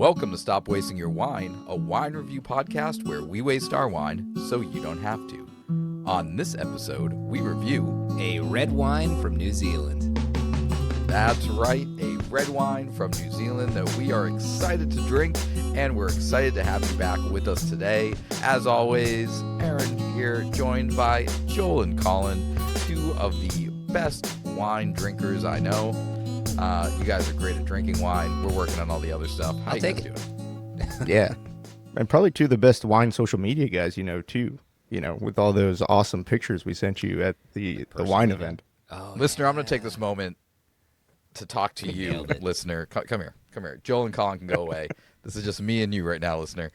Welcome to Stop Wasting Your Wine, a wine review podcast where we waste our wine so you don't have to. On this episode, we review a red wine from New Zealand. That's right, a red wine from New Zealand that we are excited to drink, and we're excited to have you back with us today. As always, Aaron here, joined by Joel and Colin, two of the best wine drinkers I know. You guys are great at drinking wine. We're working on all the other stuff. How you guys doing? Yeah. And probably two of the best wine social media guys, too. With all those awesome pictures we sent you at the wine event. Oh, listener, I'm going to take this moment to talk to you, listener. Come here. Joel and Colin can go away. This is just me and you right now, listener.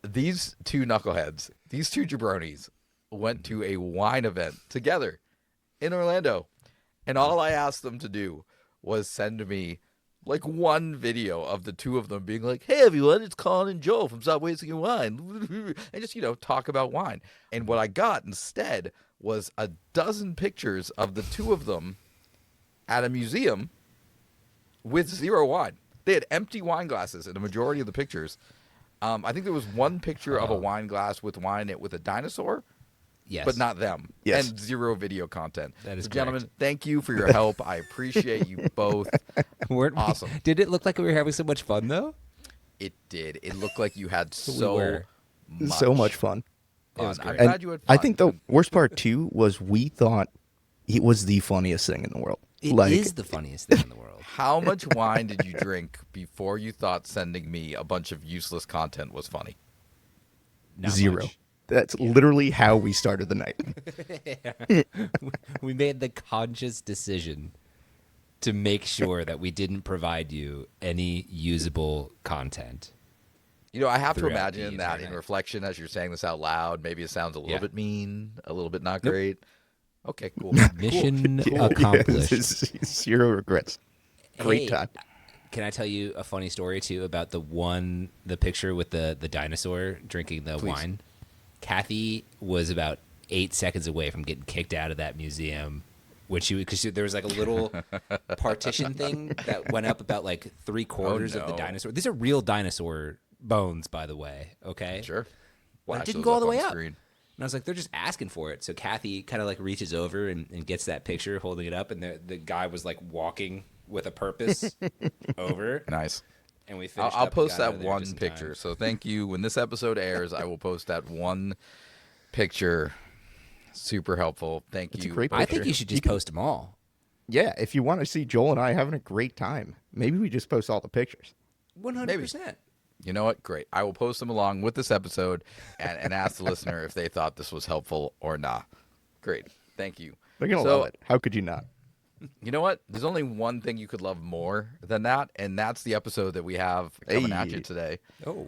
These two knuckleheads, these two jabronis, went to a wine event together in Orlando. And all I asked them to do was send me like one video of the two of them being like, "Hey everyone, it's Colin and Joel from Stop Wasting Your Wine," and just talk about wine. And what I got instead was a dozen pictures of the two of them at a museum with zero wine. They had empty wine glasses in the majority of the pictures. I think there was one picture of a wine glass with wine with a dinosaur. Yes. But not them. Yes. And zero video content. That is so, correct. gentlemen, thank you for your help. I appreciate you both. Awesome. Did it look like we were having so much fun, though? It did. It looked like you had were. So much fun. It was I'm great. glad you had fun. I think the worst part, too, was we thought it was the funniest thing in the world. It is the funniest thing in the world. How much wine did you drink before you thought sending me a bunch of useless content was funny? Not zero. much. That's literally how we started the night. We made the conscious decision to make sure that we didn't provide you any usable content. I have to Throughout imagine the that entire in night. reflection as you're saying this out loud, maybe it sounds a little Yeah. bit mean, a little bit not Nope. great. Okay, cool. Mission Yeah, accomplished. Zero regrets. Great Hey, time. Can I tell you a funny story, too, about the picture with the dinosaur drinking the Please. wine? Kathy was about 8 seconds away from getting kicked out of that museum because there was like a little partition thing that went up about like 3/4 of the no. dinosaur. These are real dinosaur bones, by the way. Okay. Sure. But Flash it didn't those go all the on way up. screen. And I was like, they're just asking for it. So Kathy kind of like reaches over and gets that picture, holding it up, and the guy was like walking with a purpose over. Nice. And we finished. I'll up and post got out that of there one just in picture. time. So thank you. When this episode airs, I will post that one picture. Super helpful. Thank It's a you. great I picture. think you should just post them all. Yeah, if you want to see Joel and I having a great time, maybe we just post all the pictures. 100%. You know what? Great. I will post them along with this episode and ask the listener if they thought this was helpful or not. Great. Thank you. They're going to So- love it. How could you not? You know what? There's only one thing you could love more than that, and that's the episode that we have coming at you Hey. today. Oh,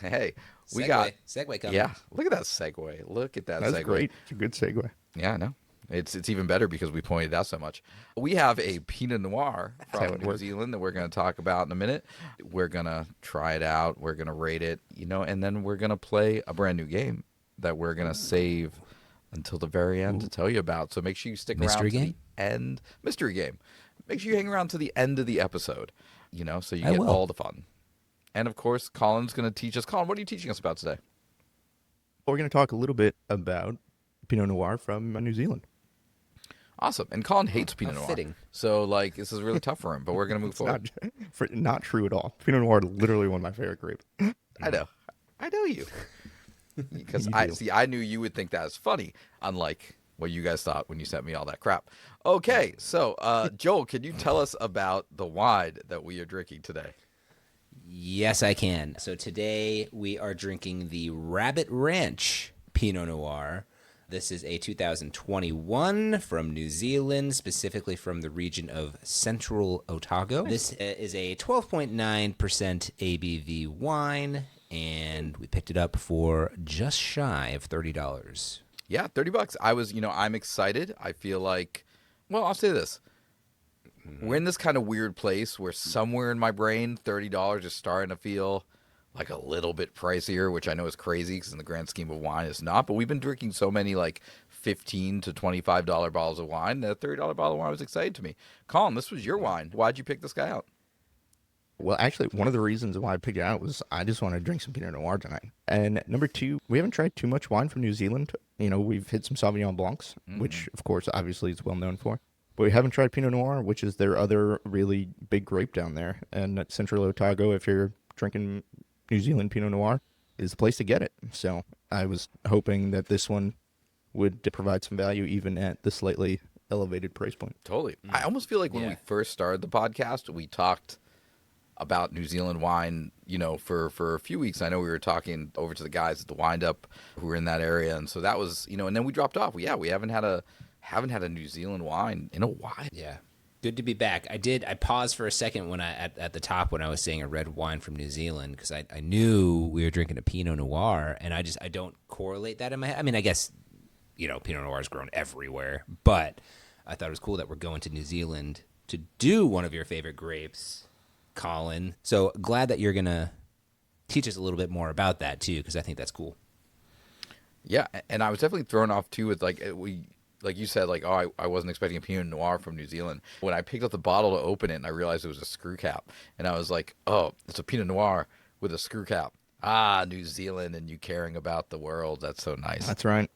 Hey, we segue. got... Segue coming. Yeah, look at that segue. Look at that That's segue. great. It's a good segue. Yeah, I know. It's even better because we pointed out so much. We have a Pinot Noir how from it New works. Zealand that we're going to talk about in a minute. We're going to try it out. We're going to rate it, and then we're going to play a brand new game that we're going to save until the very end to tell you about. So make sure you stick Mystery around to game? the end. Mystery game. Make sure you hang around to the end of the episode, so you I get will. all the fun. And, of course, Colin's going to teach us. Colin, what are you teaching us about today? We're going to talk a little bit about Pinot Noir from New Zealand. Awesome. And Colin hates Pinot how Noir. fitting. So, this is really tough for him, but we're going to move forward. Not true at all. Pinot Noir is literally one of my favorite grapes. I know you. Because You I do. knew you would think that was funny, unlike what you guys thought when you sent me all that crap. Okay, so Joel, can you tell us about the wine that we are drinking today? Yes, I can. So today we are drinking the Rabbit Ranch Pinot Noir. This is a 2021 from New Zealand, specifically from the region of Central Otago. This is a 12.9% ABV wine, and we picked it up for just shy of $30. Yeah, $30. I'm excited. I feel like, well, I'll say this. We're in this kind of weird place where somewhere in my brain, $30 is starting to feel like a little bit pricier, which I know is crazy because in the grand scheme of wine, it's not. But we've been drinking so many $15 to $25 bottles of wine that a $30 bottle of wine was exciting to me. Colin, this was your wine. Why'd you pick this guy out? Well, actually, one of the reasons why I picked it out was I just want to drink some Pinot Noir tonight. And number two, we haven't tried too much wine from New Zealand. You know, we've hit some Sauvignon Blancs, which, of course, obviously is well known for. But we haven't tried Pinot Noir, which is their other really big grape down there. And at Central Otago, if you're drinking New Zealand Pinot Noir, is the place to get it. So I was hoping that this one would provide some value even at the slightly elevated price point. Totally. I almost feel like when we first started the podcast, we talked about New Zealand wine, you know, for a few weeks. I know we were talking over to the guys at the Wind-Up who were in that area, and so that was, you know, and then we dropped off. We haven't had a New Zealand wine in a while. Yeah. Good to be back. I paused for a second when at the top when I was saying a red wine from New Zealand, because I knew we were drinking a Pinot Noir, and I don't correlate that in my head. I mean, I guess, you know, Pinot Noir is grown everywhere, but I thought it was cool that we're going to New Zealand to do one of your favorite grapes, Colin. So glad that you're going to teach us a little bit more about that too, because I think that's cool. Yeah, and I was definitely thrown off too with like you said, like, oh, I wasn't expecting a Pinot Noir from New Zealand. When I picked up the bottle to open it and I realized it was a screw cap, and I was like, oh, it's a Pinot Noir with a screw cap. Ah, New Zealand and you caring about the world. That's so nice. That's right.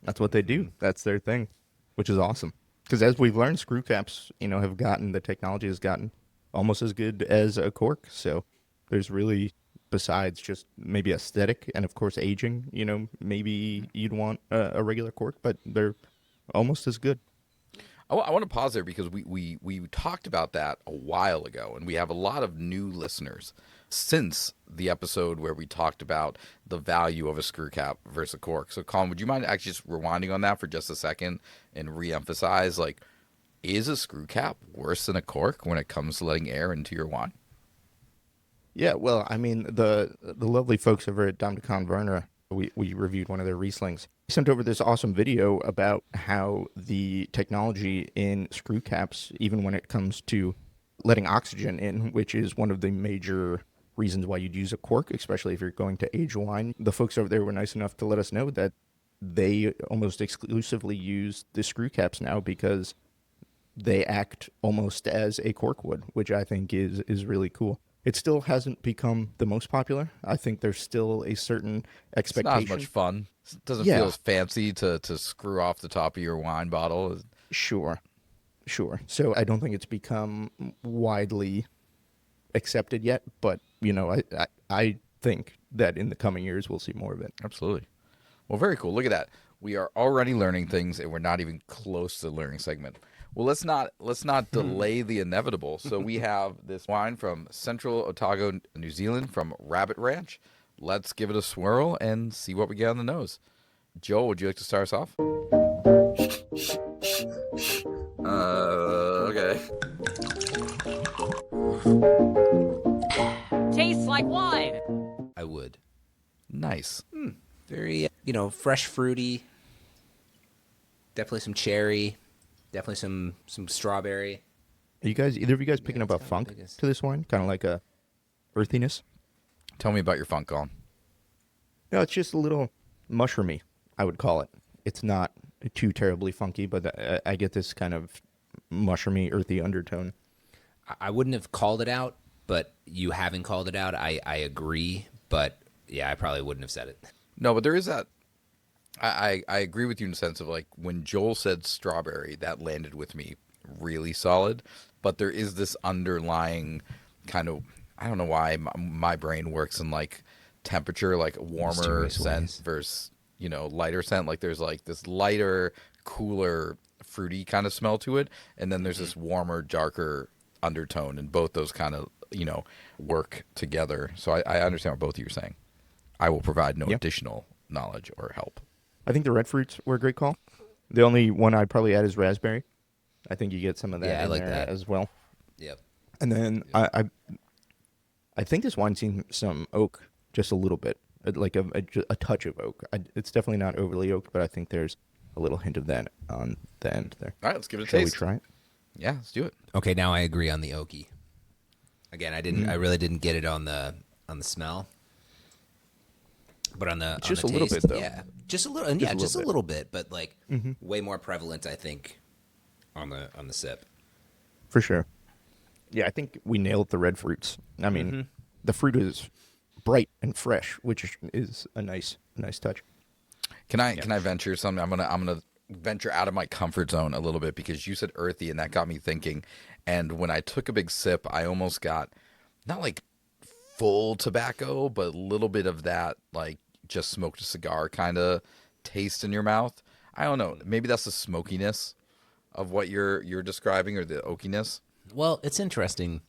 That's what they do. That's their thing, which is awesome. Because as we've learned, screw caps, you know, the technology has gotten almost as good as a cork. So there's really, besides just maybe aesthetic and, of course, aging, you know, maybe you'd want a regular cork, but they're almost as good. I want to pause there because we talked about that a while ago, and we have a lot of new listeners since the episode where we talked about the value of a screw cap versus a cork. So, Colin, would you mind actually just rewinding on that for just a second and reemphasize, like, is a screw cap worse than a cork when it comes to letting air into your wine? Yeah, well, I mean, the lovely folks over at Dom de Converner, we reviewed one of their Rieslings. They sent over this awesome video about how the technology in screw caps, even when it comes to letting oxygen in, which is one of the major reasons why you'd use a cork, especially if you're going to age wine. The folks over there were nice enough to let us know that they almost exclusively use the screw caps now because they act almost as a cork would, which I think is really cool. It still hasn't become the most popular. I think there's still a certain expectation. It's not as much fun. It doesn't feel as fancy to screw off the top of your wine bottle. Sure. So I don't think it's become widely accepted yet, but, you know, I think that in the coming years we'll see more of it. Absolutely. Well, very cool. Look at that. We are already learning things, and we're not even close to the learning segment. Well, let's not delay the inevitable. So we have this wine from Central Otago, New Zealand, from Rabbit Ranch. Let's give it a swirl and see what we get on the nose. Joel, would you like to start us off? Okay. Tastes like wine. I would. Nice. Very, you know, fresh, fruity. Definitely some cherry. Definitely some strawberry. Are either of you guys picking up a funk to this wine? Kind of like a earthiness? Tell me about your funk, Colin. No, it's just a little mushroomy, I would call it. It's not too terribly funky, but I get this kind of mushroomy, earthy undertone. I wouldn't have called it out, but you having called it out, I agree. But, yeah, I probably wouldn't have said it. No, but there is that. I agree with you in the sense of, like, when Joel said strawberry, that landed with me really solid. But there is this underlying kind of, I don't know why my brain works in, like, temperature, like warmer scent versus, you know, lighter scent. Like, there's, like, this lighter, cooler, fruity kind of smell to it. And then there's this warmer, darker undertone. And both those kind of, you know, work together. So I understand what both of you are saying. I will provide no additional knowledge or help. I think the red fruits were a great call. The only one I'd probably add is raspberry. I think you get some of that in there as well. Yep. And then I think this wine seems some oak, just a little bit, like a touch of oak. It's definitely not overly oaked, but I think there's a little hint of that on the end there. All right, let's give it a taste. taste. Shall we try it? Yeah, let's do it. Okay, now I agree on the oaky. Again, I really didn't get it on the smell. But on the just on the a little taste, bit though. Yeah, just a little, and just a little bit, but like way more prevalent, I think, on the sip. For sure. Yeah, I think we nailed the red fruits. I mean, the fruit is bright and fresh, which is a nice touch. Can I venture something? I'm gonna venture out of my comfort zone a little bit because you said earthy and that got me thinking. And when I took a big sip, I almost got not like full tobacco, but a little bit of that like just smoked a cigar kind of taste in your mouth. I don't know. Maybe that's the smokiness of what you're describing or the oakiness. Well, it's interesting.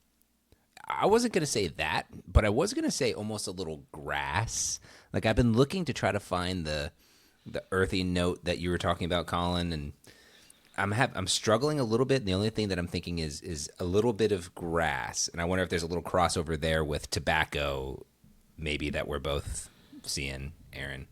I wasn't going to say that, but I was going to say almost a little grass. Like I've been looking to try to find the earthy note that you were talking about, Colin, and I'm struggling a little bit. And the only thing that I'm thinking is a little bit of grass, and I wonder if there's a little crossover there with tobacco, maybe that we're both seeing, Aaron.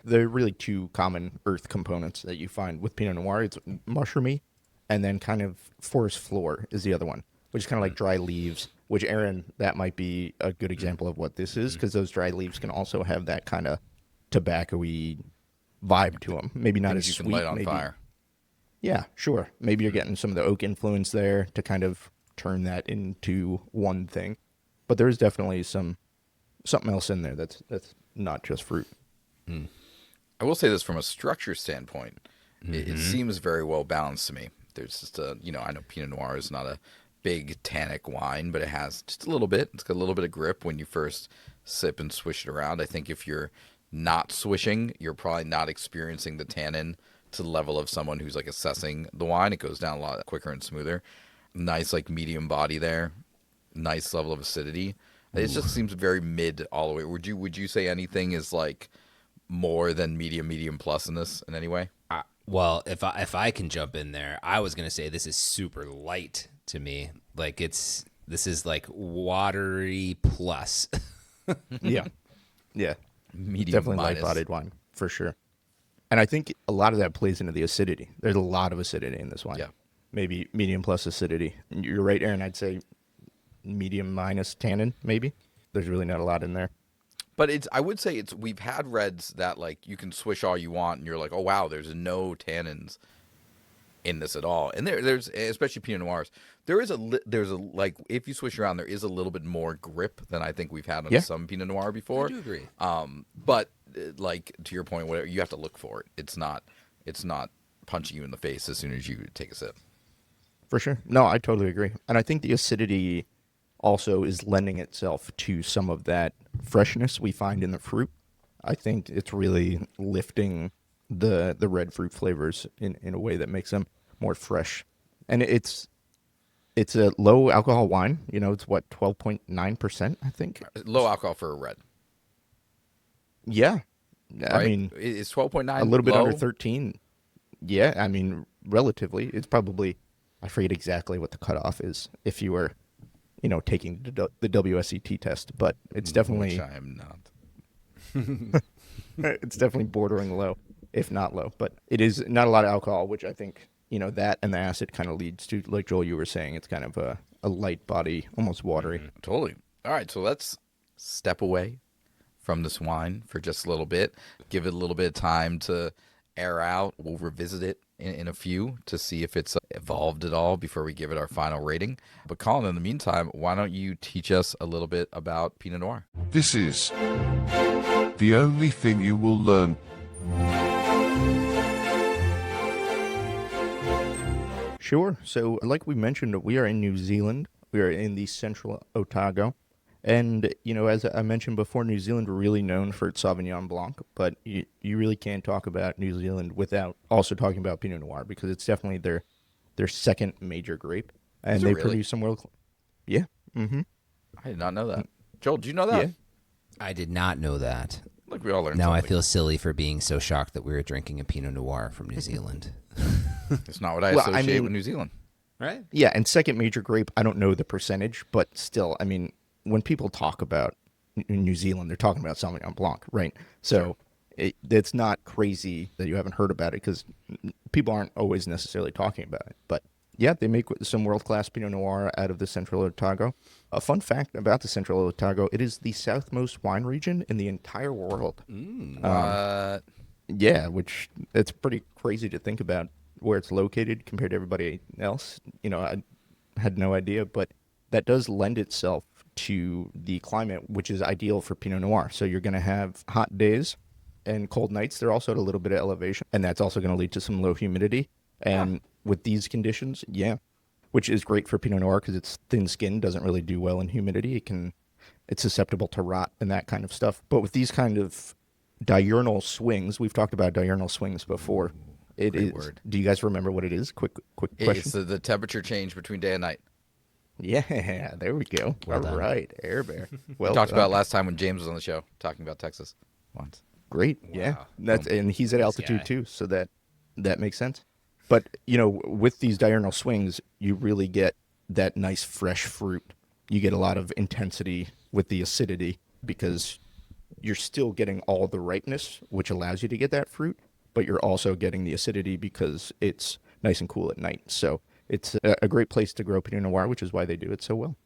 There are really two common earth components that you find with Pinot Noir. It's mushroomy, and then kind of forest floor is the other one, which is kind of like dry leaves, which, Aaron, that might be a good example of what this is, because those dry leaves can also have that kind of tobacco-y vibe to them. Maybe not as Things you sweet. can light on maybe. fire. Yeah, sure. Maybe you're getting some of the oak influence there to kind of turn that into one thing. But there is definitely something else in there that's not just fruit. I will say this from a structure standpoint. It seems very well balanced to me. There's just I know Pinot Noir is not a big tannic wine, but it has just a little bit. It's got a little bit of grip when you first sip and swish it around. I think if you're not swishing, you're probably not experiencing the tannin to the level of someone who's like assessing the wine. It goes down a lot quicker and smoother. Nice like medium body there. Nice level of acidity. It just seems very mid all the way. Would you say anything is like more than medium plus in this in any way? Well, if I can jump in there, I was gonna say this is super light to me. Like this is like watery plus. Yeah. Medium Definitely minus. light-bodied wine, for sure. And I think a lot of that plays into the acidity. There's a lot of acidity in this wine. Yeah. Maybe medium plus acidity. And you're right, Aaron. I'd say medium minus tannin, maybe. There's really not a lot in there. But I would say we've had reds that like you can swish all you want and you're like, oh wow, there's no tannins in this at all. And there's especially Pinot Noirs. There's a like if you swish around, there is a little bit more grip than I think we've had on some Pinot Noir before. I do agree. But like to your point, whatever you have to look for it. It's not punching you in the face as soon as you take a sip. For sure. No, I totally agree. And I think the acidity also is lending itself to some of that freshness we find in the fruit. I think it's really lifting the red fruit flavors in a way that makes them more fresh. And it's a low alcohol wine. It's what, 12.9%, I think. Low alcohol for a red. Yeah. Right? I mean, it's 12.9. a little bit low? under 13. Yeah, I mean, relatively. It's probably, I forget exactly what the cutoff is if you were, taking the WSET test, but it's definitely. Which I am not. It's definitely bordering low, if not low. But it is not a lot of alcohol, which I think, that and the acid kind of leads to, like Joel, you were saying, it's kind of a light body, almost watery. Totally. All right, so let's step away from this wine for just a little bit. Give it a little bit of time to air out. We'll revisit it in a few to see if it's evolved at all before we give it our final rating. But Colin, in the meantime, why don't you teach us a little bit about Pinot Noir? This is the only thing you will learn. Sure. So, like we mentioned, we are in New Zealand. We are in the central Otago. And, as I mentioned before, New Zealand are really known for its Sauvignon Blanc, but you really can't talk about New Zealand without also talking about Pinot Noir, because it's definitely their second major grape. And Is it they really? produce some world. Yeah. Mm-hmm. I did not know that. Joel, do you know that? Yeah. I did not know that. Look, we all learned Now I something. feel silly for being so shocked that we were drinking a Pinot Noir from New Zealand. It's not what I Well, associate with New Zealand. Right? Yeah, and second major grape, I don't know the percentage, but still, I mean, when people talk about New Zealand, they're talking about Sauvignon Blanc, right? So it's not crazy that you haven't heard about it, because people aren't always necessarily talking about it. But yeah, they make some world-class Pinot Noir out of the Central Otago. A fun fact about the Central Otago, it is the southmost wine region in the entire world. Yeah, which it's pretty crazy to think about where it's located compared to everybody else. I had no idea, but that does lend itself to the climate, which is ideal for Pinot Noir. So you're going to have hot days and cold nights. They're also at a little bit of elevation, and that's also going to lead to some low humidity. And with these conditions, which is great for Pinot Noir because its thin skin doesn't really do well in humidity. It's susceptible to rot and that kind of stuff. But with these kind of diurnal swings, we've talked about diurnal swings before. It Great is. word. Do you guys remember what it is? Quick question. It's the temperature change between day and night. Yeah, there we go. Well done. All right, Air Bear. Well We talked done. about last time when James was on the show talking about Texas once. Great. Yeah. Wow. And he's at altitude guy. too, so that makes sense. But, with these diurnal swings, you really get that nice fresh fruit. You get a lot of intensity with the acidity because you're still getting all the ripeness, which allows you to get that fruit, but you're also getting the acidity because it's nice and cool at night. So it's a great place to grow Pinot Noir, which is why they do it so well.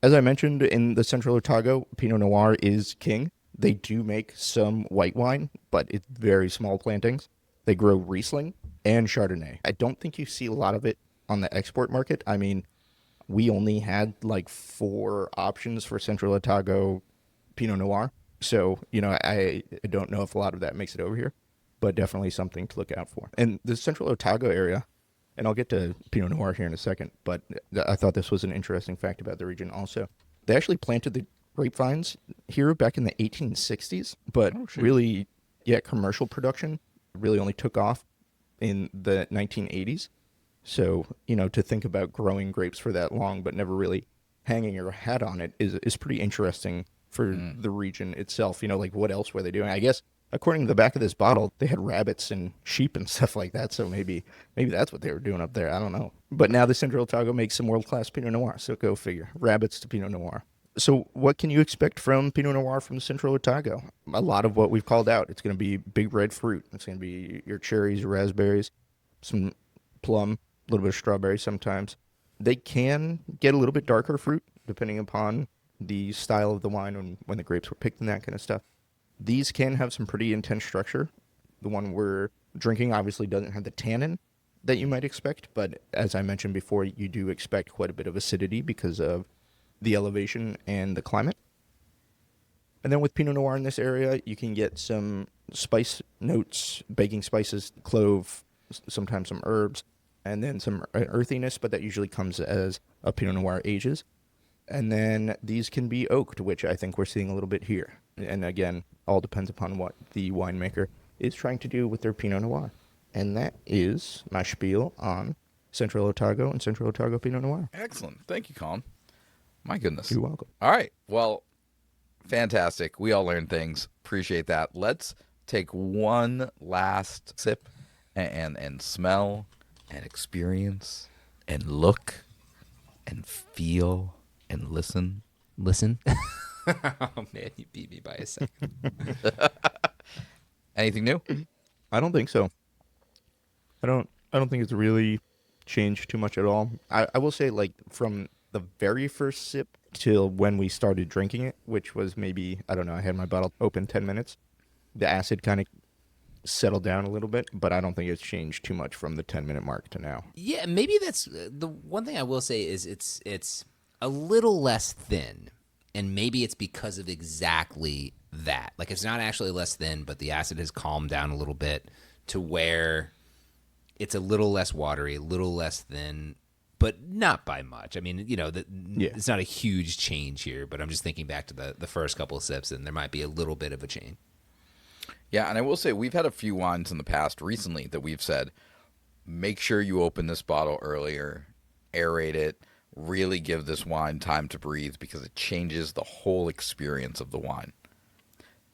As I mentioned, in the Central Otago, Pinot Noir is king. They do make some white wine, but it's very small plantings. They grow Riesling and Chardonnay. I don't think you see a lot of it on the export market. I mean, we only had like 4 options for Central Otago Pinot Noir. So, I don't know if a lot of that makes it over here, but definitely something to look out for. And the Central Otago area, and I'll get to Pinot Noir here in a second, but I thought this was an interesting fact about the region also. They actually planted the grapevines here back in the 1860s, but really, commercial production really only took off in the 1980s. So, to think about growing grapes for that long, but never really hanging your hat on it is pretty interesting for the region itself. Like what else were they doing? I guess, according to the back of this bottle, they had rabbits and sheep and stuff like that. So maybe that's what they were doing up there. I don't know. But now the Central Otago makes some world-class Pinot Noir. So go figure. Rabbits to Pinot Noir. So what can you expect from Pinot Noir from the Central Otago? A lot of what we've called out. It's going to be big red fruit. It's going to be your cherries, your raspberries, some plum, a little bit of strawberry sometimes. They can get a little bit darker fruit depending upon the style of the wine and when the grapes were picked and that kind of stuff. These can have some pretty intense structure. The one we're drinking obviously doesn't have the tannin that you might expect, but as I mentioned before, you do expect quite a bit of acidity because of the elevation and the climate. And then with Pinot Noir in this area, you can get some spice notes, baking spices, clove, sometimes some herbs, and then some earthiness, but that usually comes as a Pinot Noir ages. And then these can be oaked, which I think we're seeing a little bit here. And again, all depends upon what the winemaker is trying to do with their Pinot Noir. And that is my spiel on Central Otago and Central Otago Pinot Noir. Excellent. Thank you, Colin. My goodness. You're welcome. All right. Well, fantastic. We all learned things. Appreciate that. Let's take one last sip and smell and experience and look and feel and listen. Listen. Oh, man, you beat me by a second. Anything new? I don't think so. I don't think it's really changed too much at all. I will say, like, from the very first sip till when we started drinking it, which was maybe, I don't know, I had my bottle open 10 minutes, the acid kind of settled down a little bit, but I don't think it's changed too much from the 10-minute mark to now. Yeah, maybe that's the one thing I will say is it's a little less thin, and maybe it's because of exactly that. Like, it's not actually less thin, but the acid has calmed down a little bit to where it's a little less watery, a little less thin, but not by much. I mean, it's not a huge change here, but I'm just thinking back to the first couple of sips, and there might be a little bit of a change. Yeah, and I will say we've had a few wines in the past recently that we've said, make sure you open this bottle earlier, aerate it, really give this wine time to breathe because it changes the whole experience of the wine.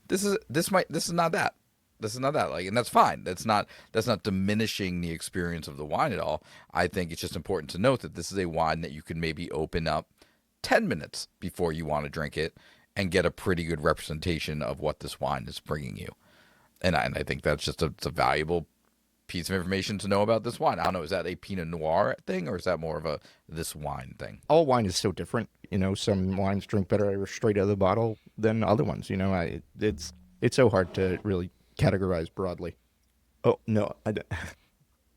This is not that. This is not that. Like, and that's fine. That's not diminishing the experience of the wine at all. I think it's just important to note that this is a wine that you can maybe open up 10 minutes before you want to drink it and get a pretty good representation of what this wine is bringing you. And I think that's just it's a valuable piece of information to know about this wine. I don't know, is that a Pinot Noir thing or is that more of this wine thing? All wine is so different. Some wines drink better straight out of the bottle than other ones. It's so hard to really categorize broadly. Oh, no.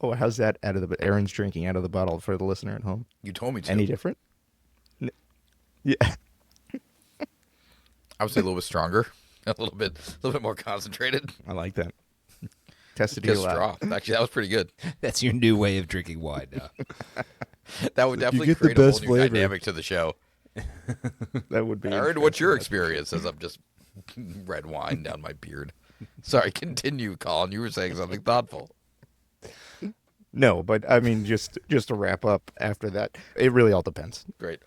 Oh, how's that out of the... Aaron's drinking out of the bottle for the listener at home. You told me to. Any different? Yeah. I would say a little bit stronger, a little bit more concentrated. I like that. Tested Because you out. straw. Actually, that was pretty good. That's your new way of drinking wine now. That would definitely get the create a whole best new flavor. dynamic to the show. That would be. I heard what's your experience as I'm just red wine down my beard. Sorry, continue, Colin. You were saying something thoughtful. No, but I mean, just to wrap up after that, it really all depends. Great.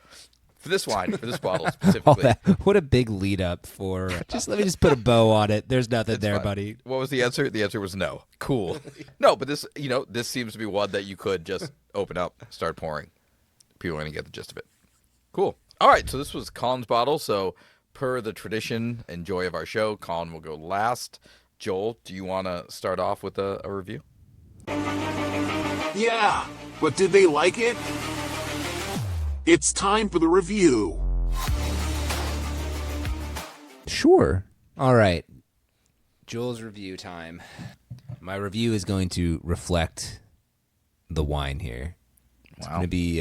For this wine, for this bottle All specifically. that. What a big lead up for. Let me just put a bow on it. There's nothing It's there, fine. buddy. What was the answer? The answer was no. Cool. No, but this, this seems to be one that you could just open up, start pouring. People are going to get the gist of it. Cool. All right, so this was Colin's bottle. So per the tradition and joy of our show, Colin will go last. Joel, do you want to start off with a review? Yeah, but did they like it? It's time for the review. Sure. All right. Joel's review time. My review is going to reflect the wine here. It's going to be,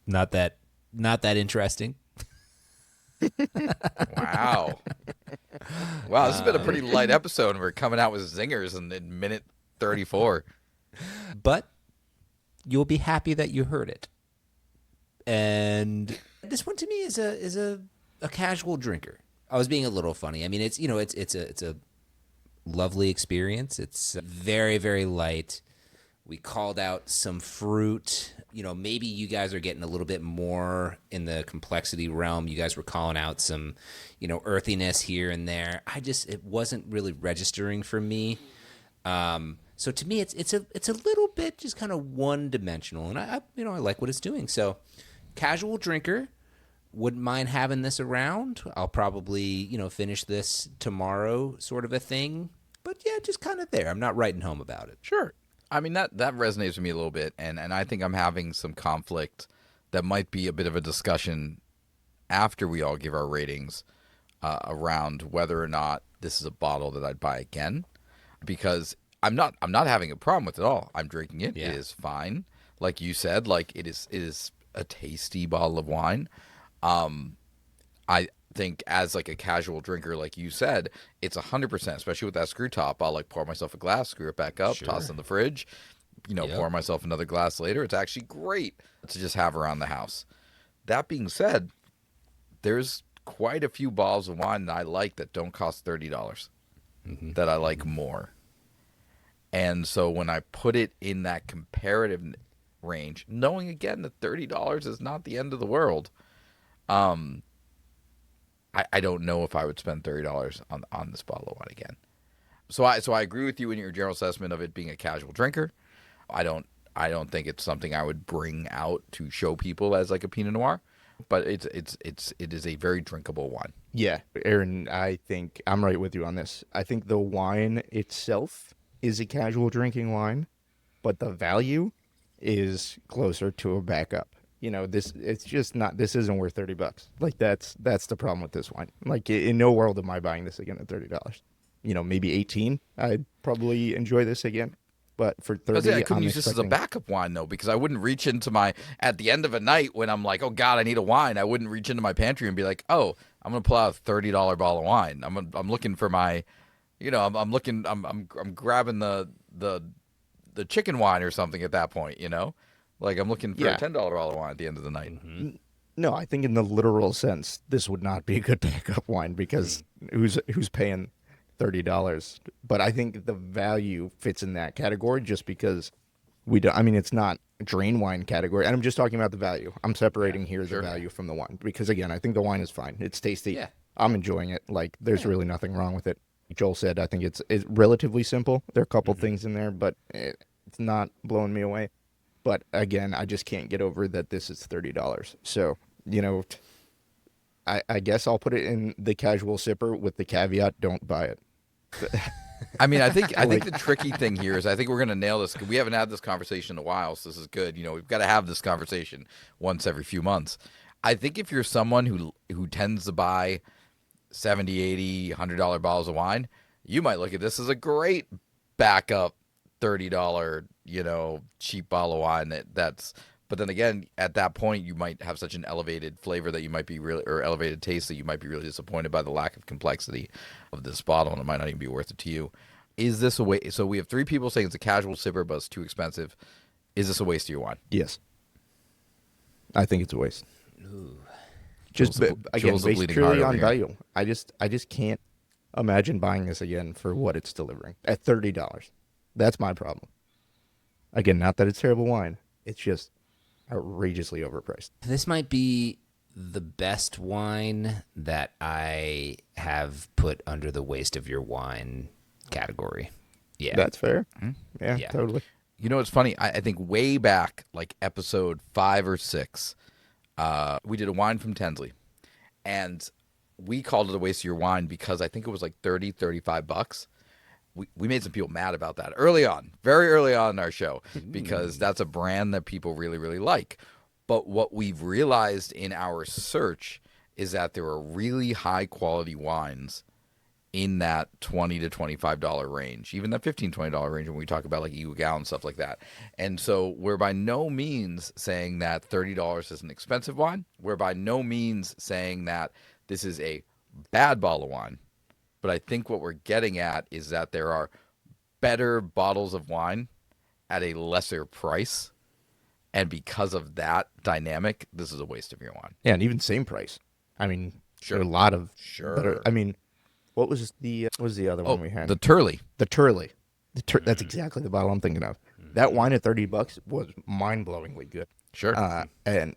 not that interesting. Wow. Wow, this has been a pretty light episode, and we're coming out with zingers in minute 34. But you'll be happy that you heard it. And this one to me is a casual drinker. I was being a little funny. I mean, it's a lovely experience. It's very, very light. We called out some fruit. Maybe you guys are getting a little bit more in the complexity realm. You guys were calling out some, earthiness here and there. It wasn't really registering for me. So to me, it's a little bit just kind of one dimensional, and I like what it's doing. So, casual drinker, wouldn't mind having this around. I'll probably finish this tomorrow, sort of a thing. But yeah, just kind of there. I'm not writing home about it. Sure. I mean, that resonates with me a little bit, and I think I'm having some conflict that might be a bit of a discussion after we all give our ratings around whether or not this is a bottle that I'd buy again, because I'm not having a problem with it at all. I'm drinking it. Yeah. It is fine. Like you said, like it is a tasty bottle of wine. I think as like a casual drinker, like you said, it's 100%, especially with that screw top. I'll like pour myself a glass, screw it back up, toss it in the fridge, Yep. pour myself another glass later. It's actually great to just have around the house. That being said, there's quite a few bottles of wine that I like that don't cost $30 that I like more. And so when I put it in that comparative range, knowing again that $30 is not the end of the world, I don't know if I would spend $30 on this bottle of wine again. So I agree with you in your general assessment of it being a casual drinker. I don't think it's something I would bring out to show people as like a Pinot Noir, but it is a very drinkable wine. Yeah, Aaron, I think I'm right with you on this. I think the wine itself is a casual drinking wine, but the value is closer to a backup. This isn't worth $30. Like that's the problem with this wine. Like in no world am I buying this again at $30. Maybe 18. I'd probably enjoy this again. But for 30, I couldn't use this as a backup wine though, because I wouldn't reach into at the end of a night when I'm like, oh God, I need a wine. I wouldn't reach into my pantry and be like, oh, I'm gonna pull out a $30 bottle of wine. I'm looking for my, I'm grabbing the chicken wine or something at that point. Like I'm looking for a $10 bottle of wine at the end of the night. Mm-hmm. No, I think in the literal sense, this would not be a good backup wine because who's paying $30? But I think the value fits in that category just because we don't. I mean, it's not a drain wine category, and I'm just talking about the value. I'm separating the value from the wine because again, I think the wine is fine. It's tasty. Yeah. I'm enjoying it. Like there's really nothing wrong with it. Joel said, I think it's relatively simple. There are a couple things in there, but it's not blowing me away. But again, I just can't get over that this is $30. So, I guess I'll put it in the casual sipper with the caveat, don't buy it. I mean, I think the tricky thing here is I think we're going to nail this. We haven't had this conversation in a while, so this is good. We've got to have this conversation once every few months. I think if you're someone who tends to buy $70, $80, $100 bottles of wine, you might look at this as a great backup $30, cheap bottle of wine that's But then again, at that point, you might have such an elevated flavor that you might be really, or elevated taste that you might be really disappointed by the lack of complexity of this bottle, and it might not even be worth it to you. Is this a waste? So we have 3 people saying it's a casual sipper, but it's too expensive. Is this a waste of your wine? Yes. I think it's a waste. Just again, Joel's a based bleeding purely heart on over here. value. I just can't imagine buying this again for what it's delivering at $30. That's my problem. Again, not that it's terrible wine. It's just outrageously overpriced. This might be the best wine that I have put under the waste of your wine category. Yeah. That's fair. Hmm? Yeah, Yeah. totally. You know, it's funny. I think way back, like episode 5 or 6, we did a wine from Tensley, and we called it a waste of your wine because I think it was like $35. We made some people mad about that early on, very early on in our show, because that's a brand that people really, really like. But what we've realized in our search is that there are really high quality wines in that $20 to $25 range, even that $15, $20 range when we talk about like Eagle and stuff like that. And so we're by no means saying that $30 is an expensive wine. We're by no means saying that this is a bad bottle of wine. But I think what we're getting at is that there are better bottles of wine at a lesser price. And because of that dynamic, this is a waste of your wine. Yeah, and even same price. I mean, Sure. there are a lot of Sure. better. I mean, what was the other one we had? The Turley. The Turley. That's exactly the bottle I'm thinking of. That wine at $30 was mind-blowingly good. Sure. And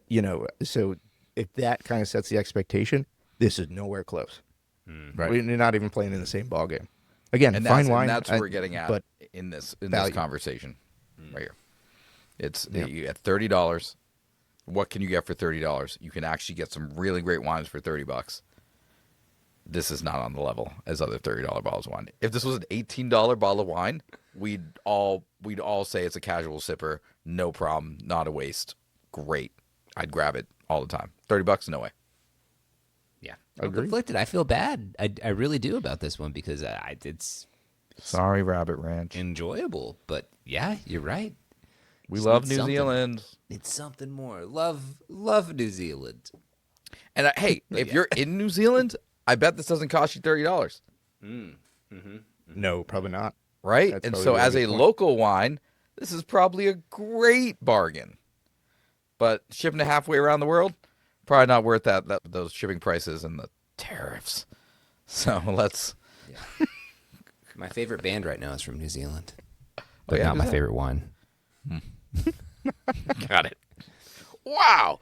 so if that kind of sets the expectation, this is nowhere close. Right. We're not even playing in the same ball game. Again, And fine that's, wine. and that's what we're getting at but in this value. conversation right here. It's Yeah. you at $30. What can you get for $30? You can actually get some really great wines for $30. This is not on the level as other $30 bottles of wine. If this was an $18 bottle of wine, we'd all say it's a casual sipper, no problem, not a waste. Great. I'd grab it all the time. $30, no way. Yeah. I'm Agreed. conflicted. I feel bad. I really do about this one because it's Sorry, Rabbit Ranch. enjoyable. But yeah, you're right. We Just love need New something. Zealand. It's something more. Love New Zealand. And hey, if you're in New Zealand, I bet this doesn't cost you $30. no, probably not. Right? That's And probably so a as good a point. local wine, this is probably a great bargain. But shipping it halfway around the world, probably not worth those shipping prices and the tariffs. So let's My favorite band right now is from New Zealand. Oh, But yeah? not my Who's that? favorite wine. got it. Wow.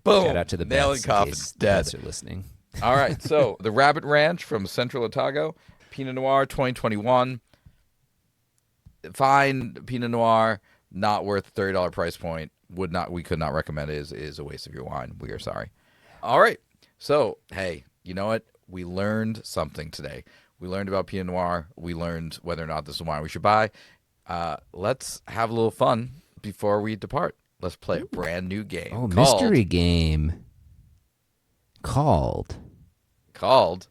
Boom. Shout out to the Nailing Beths in Coffin's case the dead. Beths are listening. All right. So the Rabbit Ranch from Central Otago, Pinot Noir 2021. Fine Pinot Noir, not worth the $30 price point. We could not recommend it. Is a waste of your wine. We are sorry. All right. So, hey, you know what? We learned something today. We learned about Pinot Noir. We learned whether or not this is a wine we should buy. Let's have a little fun before we depart. Let's play a brand new game. Oh, called- mystery game called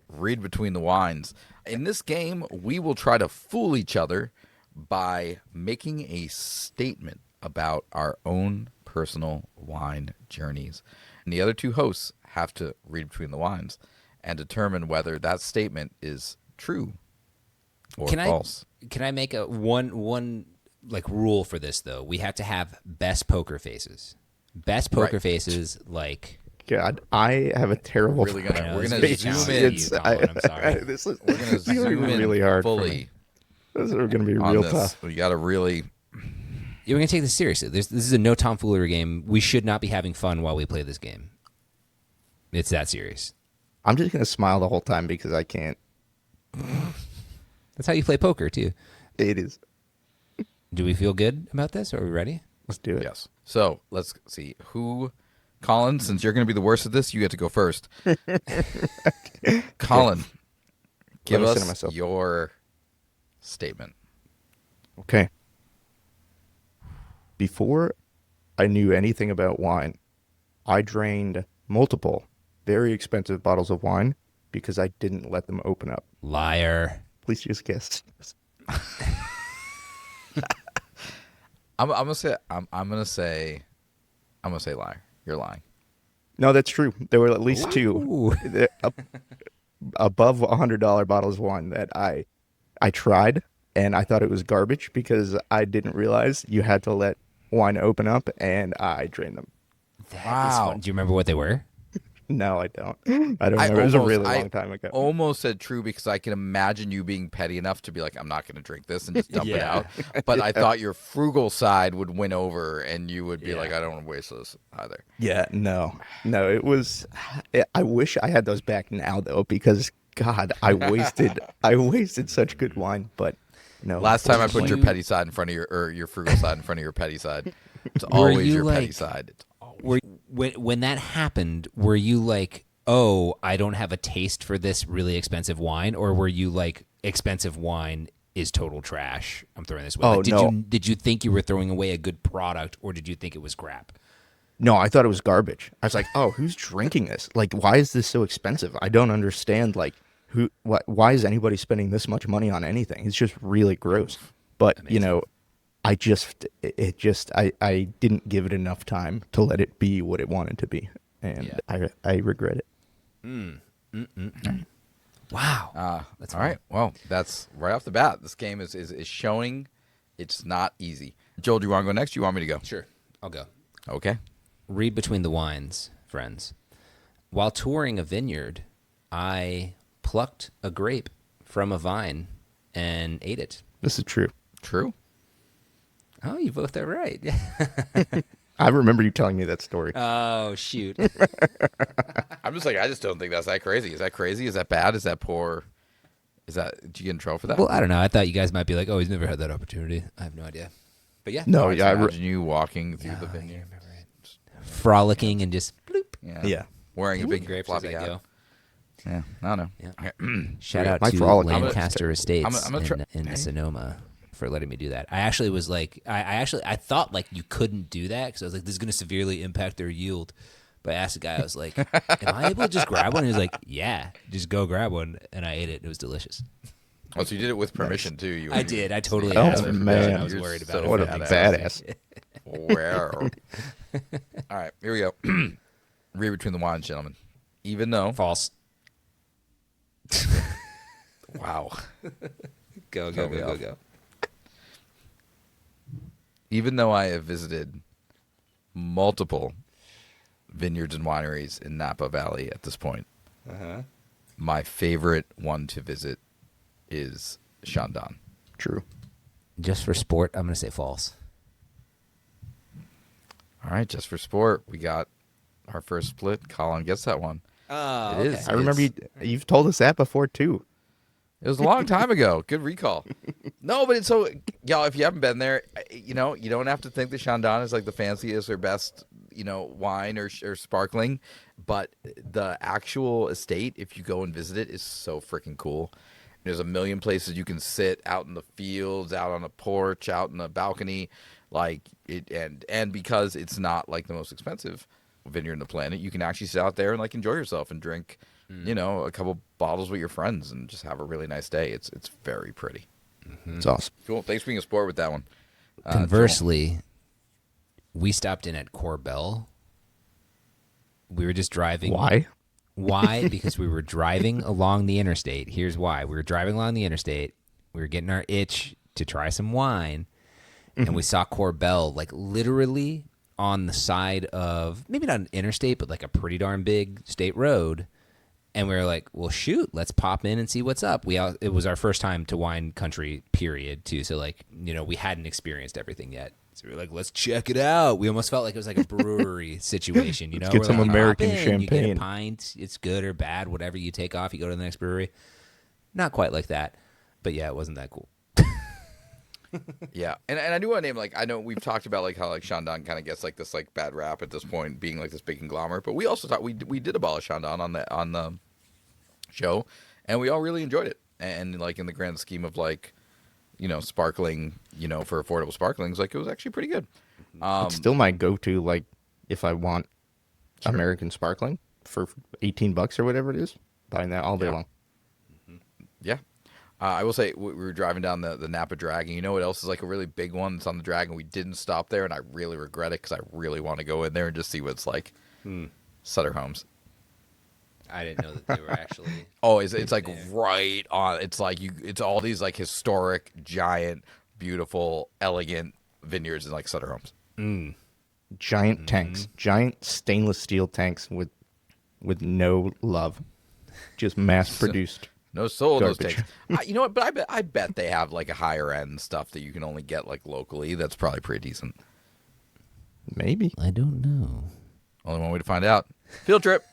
Read Between the Wines. In this game, we will try to fool each other by making a statement about our own personal wine journeys. And the other 2 hosts have to read between the wines and determine whether that statement is true or false. Can I make a one like rule for this though? We have to have best poker faces. Best poker Right. faces like God, I have a terrible. We're gonna this is zoom challenging in. you, Colin, I'm sorry. This is We're gonna zoom in really hard for fully me. This is going to be on real this. tough. We got to really. Yeah, we're gonna take this seriously. This is a no tomfoolery game. We should not be having fun while we play this game. It's that serious. I'm just going to smile the whole time because I can't. That's how you play poker too. It is. Do we feel good about this? Are we ready? Let's do it. Yes. So let's see who. Colin, since you're going to be the worst at this, you get to go first. Colin, give Let me center us myself. your statement. Okay. Before I knew anything about wine, I drained multiple very expensive bottles of wine because I didn't let them open up. Liar. Please just guess. I'm gonna say I'm gonna say liar. You're lying. No, that's true. There were at least two Ooh. above $100 bottles of wine that I tried, and I thought it was garbage because I didn't realize you had to let wine open up, and I drained them. That is Wow. fun. Do you remember what they were? No, I don't. I don't remember. It was a really long time ago. Almost said true because I can imagine you being petty enough to be like, I'm not going to drink this and just dump it Yeah. out. But I thought your frugal side would win over and you would be Yeah. like, I don't want to waste this either. Yeah, no, it was. I wish I had those back now though, because God, I wasted such good wine. But no, Last time I put your you- petty side in front of your frugal side in front of your petty side. It's Were always you your petty like- side. Were when that happened, were you like, oh, I don't have a taste for this really expensive wine, or were you like, expensive wine is total trash? I'm throwing this away. Oh, Like, no. Did you think you were throwing away a good product, or did you think it was crap? No, I thought it was garbage. I was like, oh, who's drinking this? Like, why is this so expensive? I don't understand. Like, why is anybody spending this much money on anything? It's just really gross. But I didn't give it enough time to let it be what it wanted to be, and I regret it. Wow. That's all right. Well, that's right off the bat. This game is showing it's not easy. Joel, do you want to go next? Do you want me to go? Sure, I'll go. Okay. Read between the wines, friends. While touring a vineyard, I plucked a grape from a vine and ate it. This is true. True. Oh, you both are right. I remember you telling me that story. Oh, shoot. I'm just like, I just don't think that's that crazy. Is that crazy? Is that bad? Is that poor? Did you get in trouble for that? Well, I don't know. I thought you guys might be like, oh, he's never had that opportunity. I have no idea. But yeah. No, I yeah, imagine you walking through the vineyard. Frolicking and just bloop. yeah. Wearing a big Grapes floppy as I hat. go. Yeah, I don't know. Yeah. Okay. Shout out My to frolic. Lancaster Estates I'm gonna in Sonoma for letting me do that. I actually was like, I thought like you couldn't do that because I was like, this is going to severely impact their yield. But I asked the guy, I was like, am I able to just grab one? He was like, yeah, just go grab one. And I ate it. It was delicious. Oh, so you did it with permission too? I did. I totally Oh, asked for permission. man. I was You're worried so about it. What a badass. badass. Where? All right, here we go. Read between the wines, gentlemen. Even though, False. wow. Go. Even though I have visited multiple vineyards and wineries in Napa Valley at this point, my favorite one to visit is Chandon. True. Just for sport, I'm going to say false. All right, just for sport, we got our first split. Colin gets that one. Oh, It is. I remember you've told us that before too. It was a long time ago. Good recall. No, but it's so, y'all, if you haven't been there, you don't have to think that Chandon is like the fanciest or best, wine or sparkling. But the actual estate, if you go and visit it, is so freaking cool. There's a million places you can sit out in the fields, out on a porch, out in the balcony, like it, and because it's not like the most expensive vineyard on the planet, you can actually sit out there and like enjoy yourself and drink, a couple bottles with your friends and just have a really nice day. It's very pretty. It's awesome. Cool. Thanks for being a sport with that one. Conversely, we stopped in at Corbel. We were just driving. Why? Why? Because we were driving along the interstate. Here's why. We were driving along the interstate. We were getting our itch to try some wine. And we saw Corbel, like literally on the side of, maybe not an interstate, but like a pretty darn big state road. And we were like, well, shoot, let's pop in and see what's up. It was our first time to wine country, period, too. So, like, we hadn't experienced everything yet. So we were like, let's check it out. We almost felt like it was like a brewery situation, Let's get We're some like, American hop in, You get a champagne. pint, it's good or bad, whatever you take off, you go to the next brewery. Not quite like that. But yeah, it wasn't that cool. Yeah, and I do want to name, like, I know we've talked about like how like Chandon kind of gets like this like bad rap at this point, being like this big conglomerate, but we also thought we did a bottle of Chandon on the show, and we all really enjoyed it. And like in the grand scheme of like, sparkling, for affordable sparklings, like it was actually pretty good. It's still my go-to. Like, if I want American sparkling for $18 or whatever it is, buying that all day long. Yeah. I will say we were driving down the Napa Dragon. You know what else is like a really big one that's on the Dragon? We didn't stop there, and I really regret it because I really want to go in there and just see what it's like. Sutter Homes. I didn't know that they were actually. Oh, it's like right on. It's like it's all these like historic, giant, beautiful, elegant vineyards in like Sutter Homes. Giant tanks, giant stainless steel tanks with no love, just mass produced. No soul in those Garbage. tanks. You know what? But I bet they have like a higher end stuff that you can only get like locally. That's probably pretty decent. Maybe. I don't know. Only one way to find out. Field trip.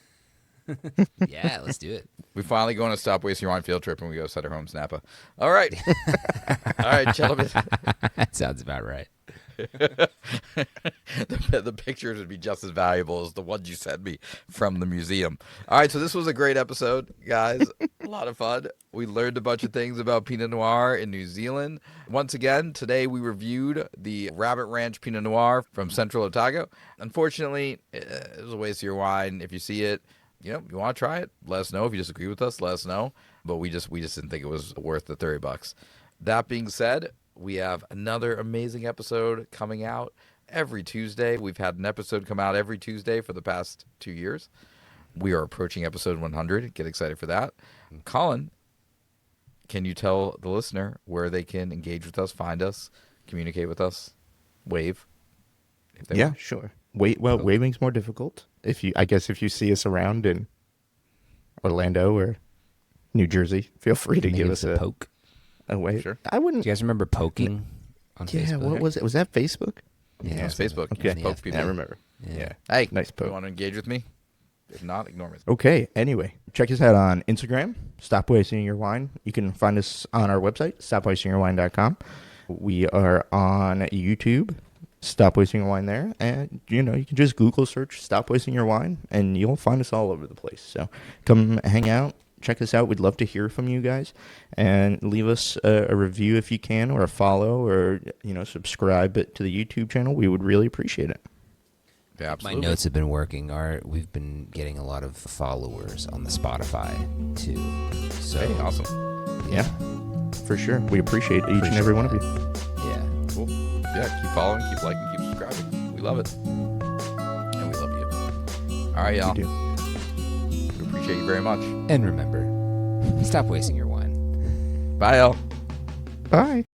Yeah, let's do it. We finally go on a Stop Wasting Your Wine field trip and we go Sutter Homes Napa. All right. All right, gentlemen. That sounds about right. The pictures would be just as valuable as the ones you sent me from the museum. All right, so this was a great episode, guys. A lot of fun. We learned a bunch of things about Pinot Noir in New Zealand. Once again, today we reviewed the Rabbit Ranch Pinot Noir from Central Otago. Unfortunately, it was a waste of your wine. If you see it, you want to try it, let us know. If you disagree with us, let us know. But we just didn't think it was worth the $30. That being said, we have another amazing episode coming out every Tuesday. We've had an episode come out every Tuesday for the past 2 years. We are approaching episode 100. Get excited for that. Colin, can you tell the listener where they can engage with us, find us, communicate with us, wave? If they Yeah, want? sure. Waving's more difficult. I guess if you see us around in Orlando or New Jersey, feel free to give us a poke. a wave. Sure. I wouldn't. Do you guys remember poking on Yeah, Facebook? what was it? Was that Facebook? Yeah, it's Facebook. Okay. You just poke people. I remember. Yeah. Hey, Nice you poke. want to engage with me? If not, ignore me. Okay, anyway, check us out on Instagram, Stop Wasting Your Wine. You can find us on our website, stopwastingyourwine.com. We are on YouTube, Stop Wasting Your Wine there. And, you can just Google search Stop Wasting Your Wine, and you'll find us all over the place. So come hang out, check us out. We'd love to hear from you guys. And leave us a review if you can, or a follow, or, subscribe to the YouTube channel. We would really appreciate it. Yeah, My absolutely. notes have been working. We've been getting a lot of followers on the Spotify too. So Hey, awesome. Yeah, for sure. We appreciate each and every one of you. yeah. Cool. Yeah, keep following, keep liking, keep subscribing. We love it. And we love you. All right, y'all. We do. We appreciate you very much. And remember, stop wasting your wine. Bye, y'all. Bye.